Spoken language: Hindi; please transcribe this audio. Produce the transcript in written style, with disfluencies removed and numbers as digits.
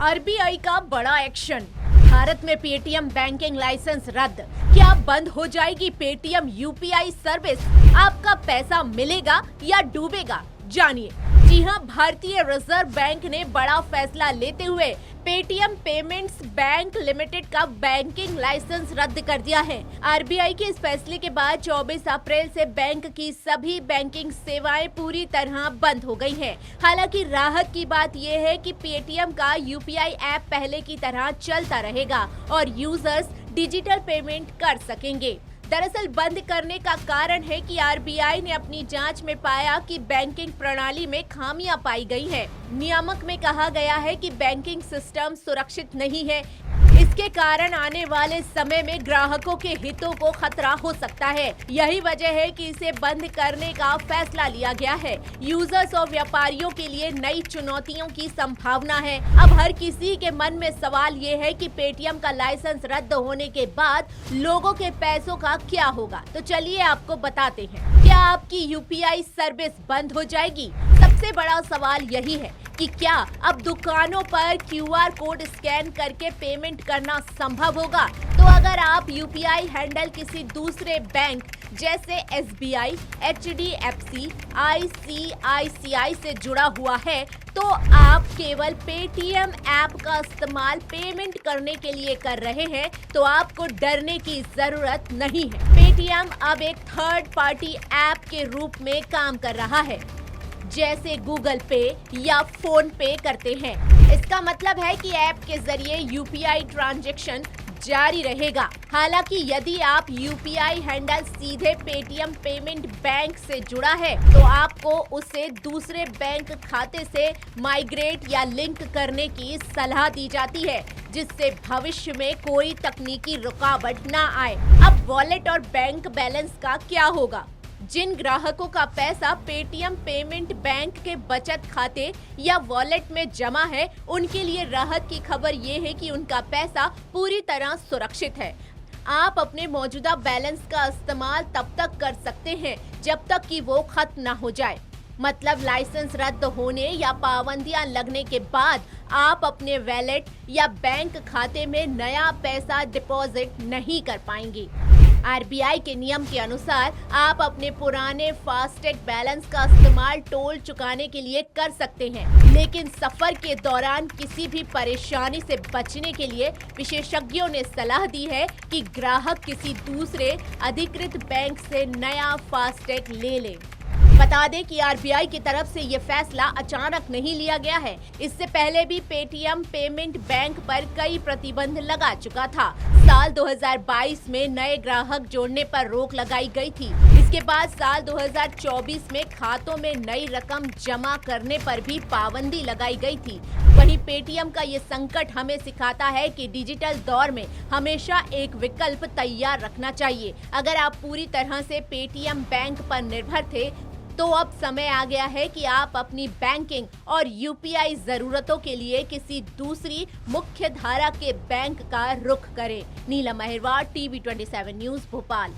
आरबीआई का बड़ा एक्शन। भारत में पेटीएम बैंकिंग लाइसेंस रद्द। क्या बंद हो जाएगी पेटीएम यूपीआई सर्विस? आपका पैसा मिलेगा या डूबेगा? जानिए। जी हां, भारतीय रिजर्व बैंक ने बड़ा फैसला लेते हुए पेटीएम पेमेंट्स बैंक लिमिटेड का बैंकिंग लाइसेंस रद्द कर दिया है। आरबीआई के इस फैसले के बाद 24 अप्रैल से बैंक की सभी बैंकिंग सेवाएं पूरी तरह बंद हो गई हैं। हालांकि राहत की बात यह है कि पेटीएम का यूपीआई ऐप पहले की तरह चलता रहेगा और यूजर्स डिजिटल पेमेंट कर सकेंगे। दरअसल बंद करने का कारण है कि आरबीआई ने अपनी जांच में पाया कि बैंकिंग प्रणाली में खामियां पाई गई हैं। नियामक में कहा गया है कि बैंकिंग सिस्टम सुरक्षित नहीं है। इसके कारण आने वाले समय में ग्राहकों के हितों को खतरा हो सकता है। यही वजह है कि इसे बंद करने का फैसला लिया गया है। यूजर्स और व्यापारियों के लिए नई चुनौतियों की संभावना है। अब हर किसी के मन में सवाल ये है कि पेटीएम का लाइसेंस रद्द होने के बाद लोगों के पैसों का क्या होगा। तो चलिए आपको बताते हैं, क्या आपकी यूपीआई सर्विस बंद हो जाएगी? सबसे बड़ा सवाल यही है कि क्या अब दुकानों पर क्यूआर कोड स्कैन करके पेमेंट करना संभव होगा? तो अगर आप यूपीआई हैंडल किसी दूसरे बैंक जैसे एसबीआई, एचडीएफसी, आईसीआईसीआई से जुड़ा हुआ है तो आप केवल पेटीएम ऐप का इस्तेमाल पेमेंट करने के लिए कर रहे हैं तो आपको डरने की जरूरत नहीं है। पेटीएम अब एक थर्ड पार्टी ऐप के रूप में काम कर रहा है, जैसे गूगल पे या फोन पे करते हैं। इसका मतलब है कि ऐप के जरिए यूपीआई ट्रांजैक्शन जारी रहेगा। हालांकि यदि आप यूपीआई हैंडल सीधे पेटीएम पेमेंट बैंक से जुड़ा है तो आपको उसे दूसरे बैंक खाते से माइग्रेट या लिंक करने की सलाह दी जाती है, जिससे भविष्य में कोई तकनीकी रुकावट ना आए। अब वॉलेट और बैंक बैलेंस का क्या होगा? जिन ग्राहकों का पैसा पेटीएम पेमेंट बैंक के बचत खाते या वॉलेट में जमा है, उनके लिए राहत की खबर ये है कि उनका पैसा पूरी तरह सुरक्षित है। आप अपने मौजूदा बैलेंस का इस्तेमाल तब तक कर सकते हैं जब तक कि वो खत्म न हो जाए। मतलब लाइसेंस रद्द होने या पाबंदियां लगने के बाद आप अपने वॉलेट या बैंक खाते में नया पैसा डिपॉजिट नहीं कर पाएंगे। आरबीआई के नियम के अनुसार आप अपने पुराने फास्टैग बैलेंस का इस्तेमाल टोल चुकाने के लिए कर सकते हैं, लेकिन सफर के दौरान किसी भी परेशानी से बचने के लिए विशेषज्ञों ने सलाह दी है कि ग्राहक किसी दूसरे अधिकृत बैंक से नया फास्टैग ले ले। बता दें कि आरबीआई की तरफ से ये फैसला अचानक नहीं लिया गया है। इससे पहले भी पेटीएम पेमेंट बैंक पर कई प्रतिबंध लगा चुका था। साल 2022 में नए ग्राहक जोड़ने पर रोक लगाई गई थी। इसके बाद साल 2024 में खातों में नई रकम जमा करने पर भी पाबंदी लगाई गई थी। वहीं पेटीएम का ये संकट हमें सिखाता है कि डिजिटल दौर में हमेशा एक विकल्प तैयार रखना चाहिए। अगर आप पूरी तरह से पेटीएम बैंक पर निर्भर थे तो अब समय आ गया है कि आप अपनी बैंकिंग और यूपीआई जरूरतों के लिए किसी दूसरी मुख्य धारा के बैंक का रुख करें। नीलम अहिरवार, टीवी 27 न्यूज़, भोपाल।